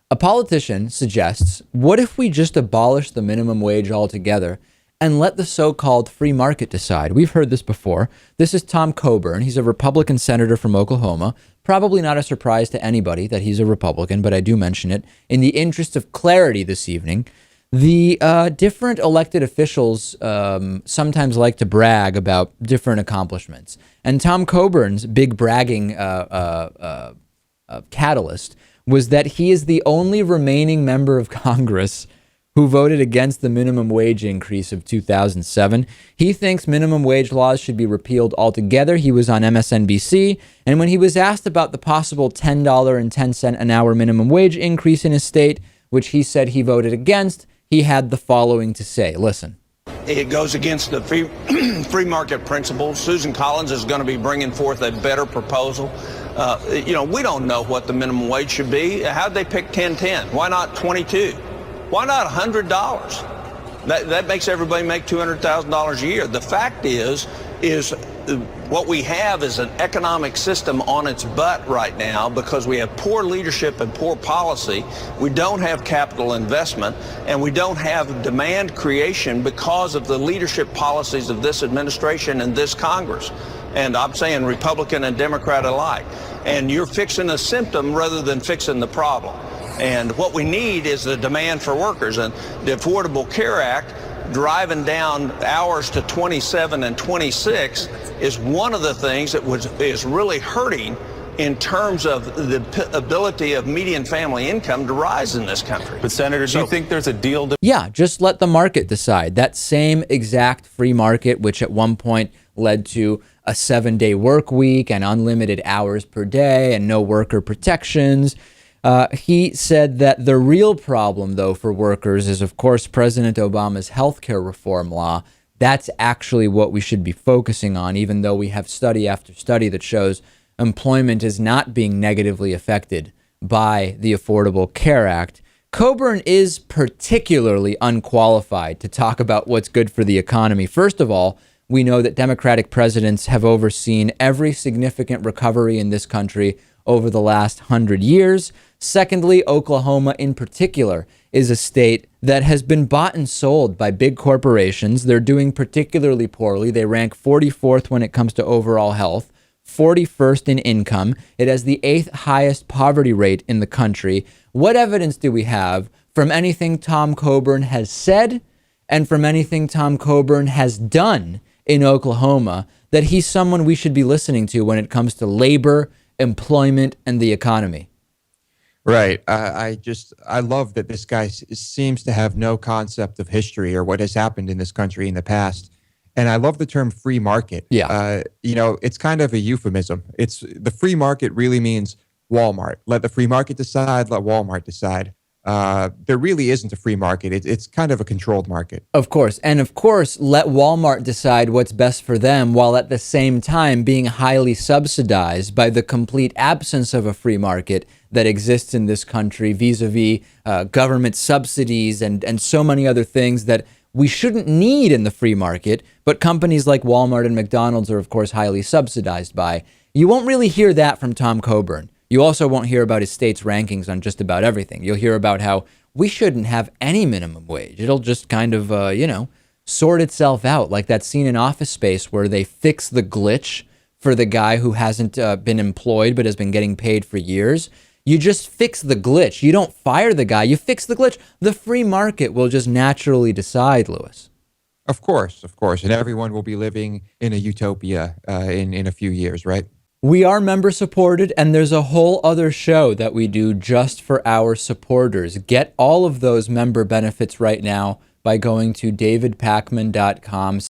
A politician suggests, what if we just abolish the minimum wage altogether and let the so-called free market decide? We've heard this before. This is Tom Coburn. He's a Republican senator from Oklahoma. Probably not a surprise to anybody that he's a Republican, but I do mention it in the interest of clarity this evening. The different elected officials sometimes like to brag about different accomplishments. And Tom Coburn's big bragging catalyst was that he is the only remaining member of Congress who voted against the minimum wage increase of 2007. He thinks minimum wage laws should be repealed altogether. He was on MSNBC, and when he was asked about the possible $10.10 an hour minimum wage increase in his state, which he said he voted against, he had the following to say. Listen. It goes against the free market principles. Susan Collins is going to be bringing forth a better proposal. We don't know what the minimum wage should be. How'd they pick 10.10? Why not 22? Why not $100? That makes everybody make $200,000 a year. The fact is what we have is an economic system on its butt right now because we have poor leadership and poor policy. We don't have capital investment, and we don't have demand creation because of the leadership policies of this administration and this Congress. And I'm saying Republican and Democrat alike. And you're fixing a symptom rather than fixing the problem. And what we need is the demand for workers. And the Affordable Care Act, driving down hours to 27 and 26, is one of the things that is really hurting in terms of the ability of median family income to rise in this country. But Senator, do you think there's a deal to... Yeah, just let the market decide. That same exact free market, which at one point led to a 7-day work week and unlimited hours per day and no worker protections. He said that the real problem, though, for workers is, of course, President Obama's healthcare reform law. That's actually what we should be focusing on, even though we have study after study that shows employment is not being negatively affected by the Affordable Care Act. Coburn is particularly unqualified to talk about what's good for the economy. First of all, we know that Democratic presidents have overseen every significant recovery in this country over the last 100 years. Secondly, Oklahoma in particular is a state that has been bought and sold by big corporations. They're doing particularly poorly. They rank 44th when it comes to overall health, 41st in income. It has the 8th highest poverty rate in the country. What evidence do we have from anything Tom Coburn has said and from anything Tom Coburn has done in Oklahoma that he's someone we should be listening to when it comes to labor, employment, and the economy? Right. I love that this guy seems to have no concept of history or what has happened in this country in the past. And I love the term free market. Yeah. It's kind of a euphemism. It's the free market really means Walmart. Let the free market decide. Let Walmart decide. There really isn't a free market. It's kind of a controlled market. Of course. And of course, let Walmart decide what's best for them while at the same time being highly subsidized by the complete absence of a free market that exists in this country vis-a-vis government subsidies and so many other things that we shouldn't need in the free market, but companies like Walmart and McDonald's are, of course, highly subsidized by. You won't really hear that from Tom Coburn. You also won't hear about his state's rankings on just about everything. You'll hear about how we shouldn't have any minimum wage. It'll just kind of, sort itself out, like that scene in Office Space where they fix the glitch for the guy who hasn't been employed but has been getting paid for years. You just fix the glitch. You don't fire the guy. You fix the glitch. The free market will just naturally decide, Lewis. Of course. And everyone will be living in a utopia in a few years, right? We are member supported, and there's a whole other show that we do just for our supporters. Get all of those member benefits right now by going to davidpakman.com